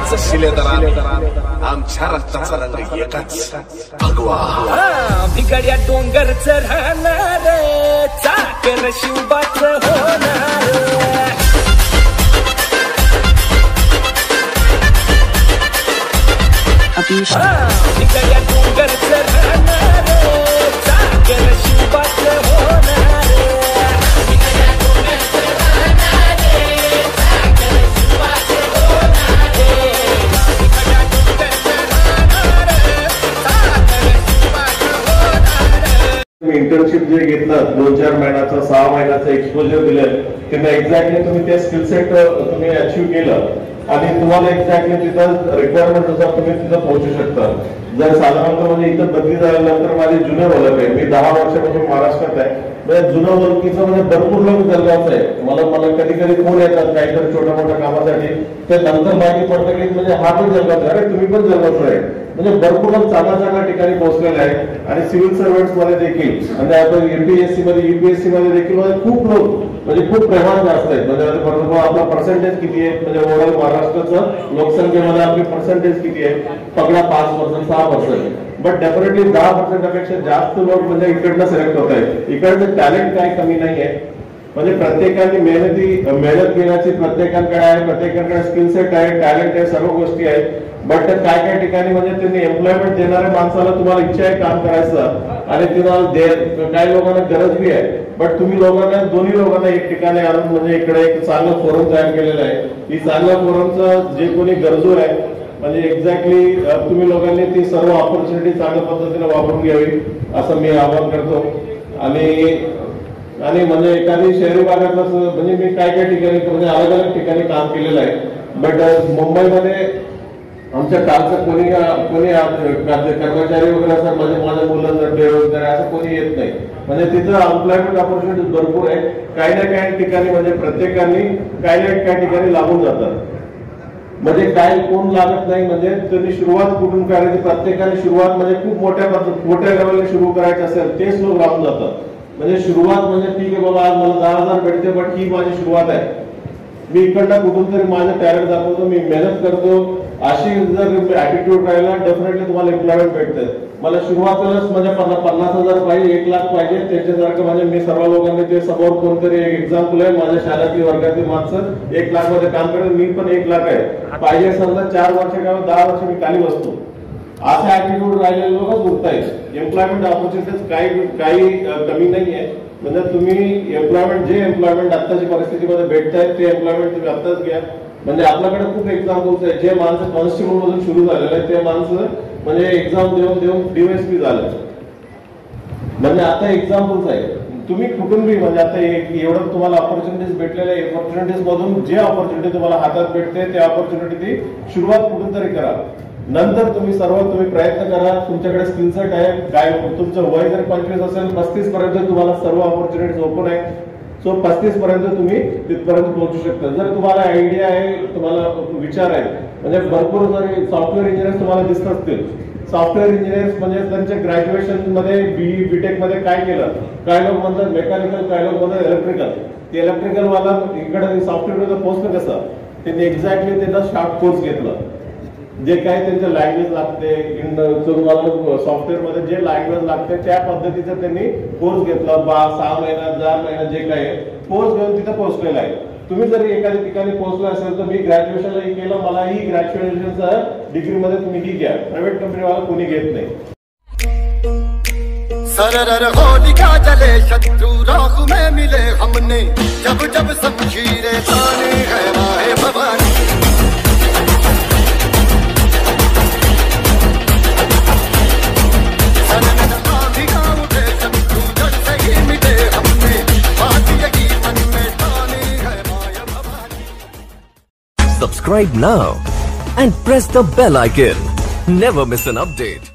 सगळ्यांचं शिलेदार आमच्या रक्ताचा रंग एकच भगवा. भिगड्या डोंगरचं राहणार चाकर शिवबाच होणार. भिगड्या डोंगरचं राहणार चाकर शिवबाच होणार. इंटर्नशिप जे घेतलं 2-4 महिन्याचं 6 महिन्याचं एक्सपोजर दिलं त्यांना एक्झॅक्टली तुम्ही ते स्किल सेट तुम्ही अचीव केलं आणि तुम्हाला एक्झॅक्टली तिथं रिक्वायरमेंट नुसार तुम्ही तिथं पोहोचू शकता. जर साधारणतः म्हणजे इथं बदली झाल्यानंतर माझे जुने ओळख आहे, मी 10 वर्षापासून महाराष्ट्रात आहे, म्हणजे जुनं ओळखीचं म्हणजे भरपूर लोक जळगावचं आहे. मला कधी कधी फोन येतात काहीतरी छोट्या मोठ्या कामासाठी, ते नंतर माहिती पडतं की म्हणजे हा पण जळगावचा, अरे तुम्ही पण जळगावचं आहे. म्हणजे भरपूर लोक चांगल्या ठिकाणी पोहोचलेले आहे. आणि सिव्हिल सर्व्हंट्स मध्ये देखील म्हणजे आता एमपीएससी मध्ये युपीएससी मध्ये देखील खूप लोक म्हणजे खूप प्रमाण जास्त आहेत. म्हणजे आपला पर्सेंटेज किती आहे, म्हणजे ओव्हरऑल महाराष्ट्राचं लोकसंख्येमध्ये आपली पर्सेंटेज किती आहे, पकडा 5%, 6%. बट डेफिनेटली 10% पेक्षा जास्त लोक म्हणजे इकडनं सिलेक्ट होत आहेत. इकडचं टॅलेंट काही कमी नाही आहे. म्हणजे प्रत्येकाने मेहनत घेण्याची प्रत्येकाकडे आहे, प्रत्येकाकडे स्किल सेट आहे, टॅलेंट आहे, सर्व गोष्टी आहेत. बट काय ठिकाणी म्हणजे त्यांनी एम्प्लॉयमेंट देणाऱ्या माणसाला तुम्हाला इच्छा आहे काम करायचं आणि तुम्हाला काही लोकांना गरज बी आहे. बट तुम्ही लोकांना दोन्ही लोकांना एक ठिकाणी आणून म्हणजे इकडे एक चांगलं फोरम तयार केलेलं आहे. ही चांगल्या फोरमचं जे कोणी गरजू आहे म्हणजे एक्झॅक्टली तुम्ही लोकांनी ती सर्व ऑपॉर्च्युनिटी चांगल्या पद्धतीने वापरून घ्यावी असं मी आवाहन करतो. आणि म्हणजे एखादी शहरी भागात म्हणजे मी काय ठिकाणी म्हणजे अलग ठिकाणी काम केलेलं आहे. बट मुंबईमध्ये आमच्या कालचं कोणी कर्मचारी वगैरे असं म्हणजे माझ्या मुलं बेरोजगार असं कोणी येत नाही. म्हणजे तिथं एम्प्लॉयमेंट ऑपॉर्च्युनिटी भरपूर आहे. काही ना काही ठिकाणी म्हणजे प्रत्येकाने काही ना काही ठिकाणी लागून जातात. म्हणजे काय कोण लागत नाही. म्हणजे त्यांनी सुरुवात कुठून करायची, प्रत्येकाने सुरुवात म्हणजे खूप मोठ्या लेवलने सुरू करायची असेल तेच लोक लागून जातात. म्हणजे सुरुवात म्हणजे ठीक आहे बाबा आज मला 10,000 भेटते बट ही माझी सुरुवात आहे. मी इकडनं कुठून तरी माझं टॅलेंट दाखवतो, मी मेहनत करतो. अशी जर ऍटिट्यूड राहिला डेफिनेटली तुम्हाला एम्प्लॉयमेंट भेटते. मला सुरुवातीलाच म्हणजे 50,000 पाहिजे, 1 लाख पाहिजे त्याच्यासारखं म्हणजे मी सर्व लोकांनी ते समोर कोणतरी एक एक्झाम्पल आहे माझ्या शाळेतली वर्गातील माणसं 1 लाख मध्ये काम करत, मी पण 1 लाख आहे पाहिजे समजा 4 वर्ष किंवा 10 वर्ष मी खाली बसतो. असा ऍटिट्यूड राहिलेले लोकच उरतायत. एम्प्लॉयमेंट ऑपॉर्च्युनिटीज काही कमी नाहीये. म्हणजे तुम्ही एम्प्लॉयमेंट आत्ताची परिस्थितीमध्ये भेटतायत ते एम्प्लॉयमेंट तुम्ही आत्ताच घ्या. म्हणजे आपल्याकडे खूप एक्झाम्पल्स आहेत. जे माणसं कॉन्स्टेबल मधून सुरू झालेले आहेत ते माणसं म्हणजे एक्झाम देऊन डीएसपी झाले. म्हणजे आता एक्झाम्पल्स आहे. तुम्ही कुठून बी म्हणजे आता एवढं तुम्हाला ऑपॉर्च्युनिटीज भेटलेल्या ऑपॉर्च्युनिटीज मधून जे ऑपॉर्च्युनिटी तुम्हाला हातात भेटते ते ऑपॉर्च्युनिटी सुरुवात कुठून तरी करा. नंतर तुम्ही प्रयत्न करा. तुमच्याकडे स्किल सेट आहे, काय तुमचं वय जर 25 असेल 35 पर्यंत तुम्हाला सर्व ऑपॉर्च्युनिटीज ओपन आहे. सो 35 पर्यंत तुम्ही तिथपर्यंत पोहोचू शकता. जर तुम्हाला आयडिया आहे, तुम्हाला विचार आहे, म्हणजे भरपूर सारे सॉफ्टवेअर इंजिनियर्स तुम्हाला दिसत असतील. सॉफ्टवेअर इंजिनियर्स म्हणजे त्यांच्या ग्रॅज्युएशन मध्ये बीई बीटेक मध्ये काय केलं, काय लोक म्हणतात मेकॅनिकल, काय लोक म्हणतात इलेक्ट्रिकल. ते इलेक्ट्रिकल वाला इकडे सॉफ्टवेअर मध्ये पोहोचलं कसं, त्यांनी एक्झॅक्टली त्यांना शॉर्ट कोर्स घेतला. जे काही त्यांचं लँग्वेज लागते तुम्हाला सॉफ्टवेअर मध्ये जे लँग्वेज लागते त्या पद्धतीचा त्यांनी कोर्स घेतला. 6 महिना 4 महिना जे काही कोर्स घेऊन तिथे पोहोचलेला आहे. तुम्ही जर एखाद्या ठिकाणी पोहोचला असेल तर मी ग्रॅज्युएशनला केलं, मलाही ग्रॅज्युएशनचा डिग्री मध्ये तुम्ही ही घ्या. प्रायव्हेट कंपनीवाला कोणी घेत नाही. सरर होलिका जले शत्रु राख में मिले हमने जब जब शमशीरें ताने है माए Bhavani. Subscribe now and press the bell icon. Never miss an update.